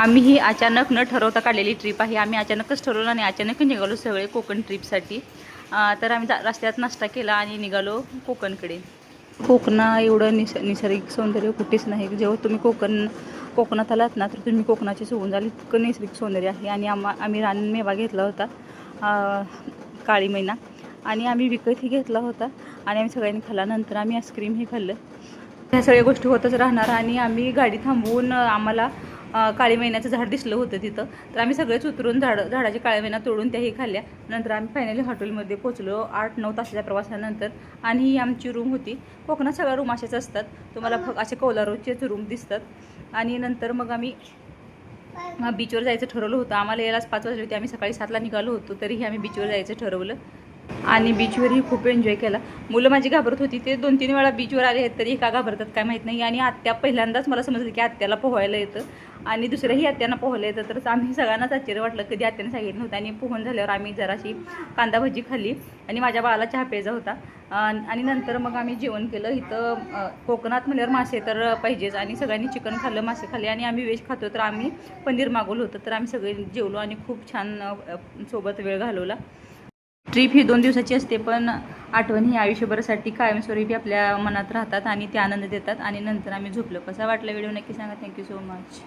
आम्ही ही अचानक न ठरवता काढलेली ट्रिप आहे. आम्ही अचानकच ठरवलं आणि अचानक निघालो सगळे कोकण ट्रिपसाठी. तर आम्ही रस्त्यात नाश्ता केला आणि निघालो कोकणकडे. कोकणा एवढं नैसर्गिक सौंदर्य कुठेच नाही. जेव्हा तुम्ही कोकणात आलात ना, तर तुम्ही कोकणाची सोडून जाल इतकं नैसर्गिक सौंदर्य आहे. आणि आम्ही रानमेवा घेतला होता, काळी मैना, आणि आम्ही विकतही घेतला होता आणि आम्ही सगळ्यांनी खाल्ल्यानंतर आम्ही आईस्क्रीमही खाल्लं. ह्या सगळ्या गोष्टी होतच राहणार. आणि आम्ही गाडी थांबवून आम्हाला काळी मैन्याचं झाड दिसलं होतं तिथं, तर आम्ही सगळेच उतरून झाडाची काळी मैना तोडून त्याही खाल्ल्या. नंतर आम्ही फायनली हॉटेलमध्ये पोचलो 8-9 तासाच्या प्रवासानंतर. आणि ही आमची रूम होती. कोकणात सगळ्या रूम अशाच असतात, तुम्हाला असे कोलारोचेच रूम दिसतात. आणि नंतर मग आम्ही बीचवर जायचं ठरवलं होतं. आम्हाला यायलाच 5 वाजले होते. आम्ही सकाळी 7ला निघालो होतो, तरीही आम्ही बीचवर जायचं ठरवलं आणि बीचवरही खूप एन्जॉय केला. मुलं माझी घाबरत होती, ते 2-3 वेळा बीचवर आले आहेत तरी का घाबरतात काय माहीत नाही. आणि आत्या पहिल्यांदाच मला समजलं की आत्याला पोहायला येतं आणि दुसऱ्याही आत्यांना पोहायला येतं. तर आम्ही सगळ्यांनाच आश्चर्य वाटलं, कधी आत्याने सांगितलं नव्हतं. आणि पोहून झाल्यावर आम्ही जराशी कांदा भजी खाल्ली आणि माझ्या बाळाला चहा प्यायचा होता. आणि नंतर मग आम्ही जेवण केलं. इथं कोकणात म्हणल्यावर मासे तर पाहिजेच, आणि सगळ्यांनी चिकन खाल्लं, मासे खाल्ले. आणि आम्ही व्हेज खातो, तर आम्ही पनीर मागवलं होतं. तर आम्ही सगळे जेवलो आणि खूप छान सोबत वेळ घालवला. ट्रिप ही 2 दिवसाची असते, पण आठवणी ही आयुष्यभरासाठी कायमस्वरूपी आपल्या मनात राहतात आणि ते आनंद देतात. आणि नंतर आम्ही झोपलो. कसा वाटला व्हिडिओ नक्की सांगा. Thank you so much.